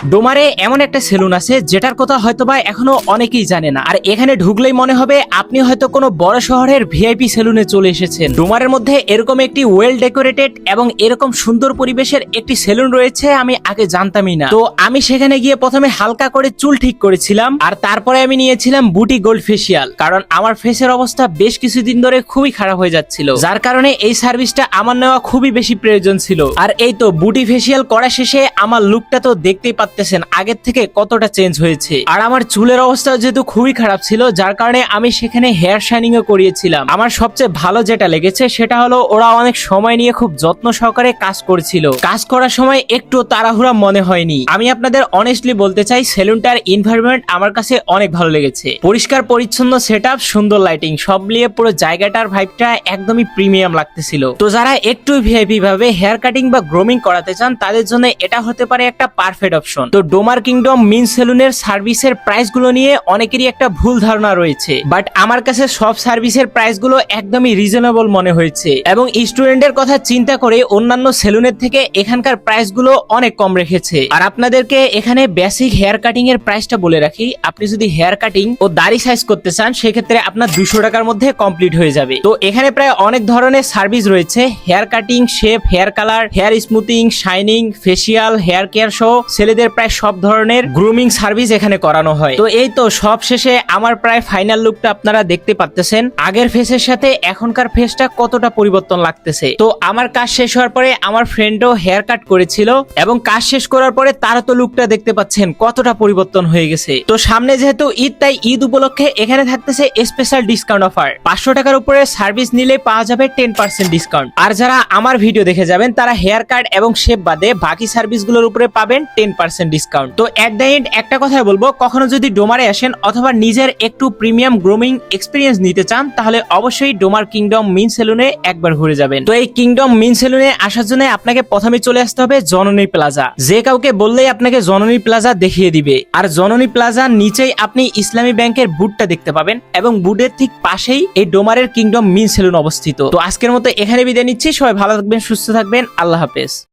ডোমারে এমন একটা সেলুন আছে যেটার কথা হয়তোবা এখনো অনেকেই জানে না, আর এখানে ঢুকলেই মনে হবে আপনি হয়তো কোনো বড় শহরের ভিআইপি সেলুনে চলে এসেছেন। ডোমারের মধ্যে এরকম একটি ওয়েল ডেকোরেটেড এবং এরকম সুন্দর পরিবেশের একটি সেলুন রয়েছে আমি আগে জানতামই না। তো আমি সেখানে গিয়ে প্রথমে হালকা করে চুল ঠিক করেছিলাম, আর তারপরে আমি নিয়েছিলাম বুটি গোল্ড ফেসিয়াল, কারণ আমার ফেসের অবস্থা বেশ কিছুদিন ধরে খুবই খারাপ হয়ে যাচ্ছিল, যার কারণে এই সার্ভিসটা আমার নেওয়া খুবই বেশি প্রয়োজন ছিল। আর এই তো বুটি ফেসিয়াল করা শেষে আমার লুকটা তো দেখতেই পাচ্তেছেন আগের থেকে কতটা চেঞ্জ হয়েছে। আর আমার চুলের অবস্থা যেহেতু খুবই খারাপ ছিল, যার কারণে আমি সেখানে হেয়ার শাইনিং ও করিয়েছিলাম। আমার সবচেয়ে ভালো যেটা লেগেছে সেটা হলো ওরা অনেক সময় নিয়ে খুব যত্ন সহকারে কাজ করেছিল। কাজ করার সময় একটু তাড়াহুড়া মনে হয়নি। আমি আপনাদের অনেস্টলি বলতে চাই সেলুনটার এনভায়রনমেন্ট আমার কাছে অনেক ভালো লেগেছে। পরিষ্কার পরিচ্ছন্ন সেটআপ, সুন্দর লাইটিং, সব মিলিয়ে পুরো জায়গাটার ভাইবটা একদমই প্রিমিয়াম লাগতেছিল। তো যারা একটু ভিআইপি ভাবে হেয়ার কাটিং বা গ্রোমিং করাতে চান তাদের জন্য এটা হতে পারে একটা পারফেক্ট অপশন। তো ডোমার কিংডম মিন সেলুনের সার্ভিসের প্রাইস গুলো নিয়ে অনেকেরই একটা ভুল ধারণা রয়েছে, বাট আমার কাছে সব সার্ভিসের প্রাইস গুলো একদমই রিজনেবল মনে হয়েছে, এবং স্টুডেন্টের কথা চিন্তা করে অন্যান্য সেলুনের থেকে এখানকার প্রাইস গুলো অনেক কম রেখেছে। আর আপনাদেরকে এখানে বেসিক হেয়ার কাটিং এর প্রাইসটা বলে রাখি, আপনি যদি হেয়ার কাটিং ও দাড়ি সাইজ করতে চান সেক্ষেত্রে আপনার 200 টাকার মধ্যে কমপ্লিট হয়ে যাবে। তো এখানে প্রায় অনেক ধরনের সার্ভিস রয়েছে, hair cutting, shape, hair colour, hair smoothing, shining, facial, hair care সহ ছেলেদের প্রায় সব ধরনের গ্রুমিং সার্ভিস এখানে করানো হয়। তো এই তো সব শেষে আমার প্রায় ফাইনাল লুকটা আপনারা দেখতে পাচ্ছেন, আগের ফেসের সাথে এখনকার ফেসটা কতটা পরিবর্তন লাগতেছে। তো আমার কাজ শেষ হওয়ার পরে আমার ফ্রেন্ডও হেয়ার কাট করেছিল, এবং কাজ শেষ করার পরে তারও তো লুকটা দেখতে পাচ্ছেন কতটা পরিবর্তন হয়ে গেছে। তো সামনে যেহেতু ঈদ, তাই ঈদ উপলক্ষে এখানে থাকতেছে স্পেশাল ডিসকাউন্ট অফার। 500 টাকার উপরে সার্ভিস নিলে পাওয়া যাবে 10% ডিসকাউন্ট। আর যারা আমার ভিডিও দেখে যাবেন তারা হেয়ার কাট এবং শেপ বাদে বাকি সার্ভিসগুলোর উপরে পাবেন 10% ডিসকাউন্ট। তো এট দ্য এন্ড একটা কথাই বলবো, কখনো যদি ডোমারে আসেন অথবা নিজের একটু প্রিমিয়াম গ্রুমিং এক্সপিরিয়েন্স নিতে চান তাহলে অবশ্যই ডোমার কিংডম মিন সেলুনে একবার ঘুরে যাবেন। তো এই কিংডম মিন সেলুনে আসার জন্য আপনাকে প্রথমে চলে আসতে হবে জননী প্লাজা। যে কাউকে বললেই আপনাকে জননী প্লাজা দেখিয়ে দিবে। আর জননী প্লাজার নিচেই আপনি ইসলামী ব্যাংকের বুটটা দেখতে পাবেন, এবং বুটের ঠিক পাশেই এই ডোমারের কিংডম মিন সেলুন অবস্থিত। তো আজকের মতো এখানে বিদায় নিচ্ছি। সবাই ভালো থাকবেন, সুস্থ থাকবেন, আল্লাহ হাফেজ।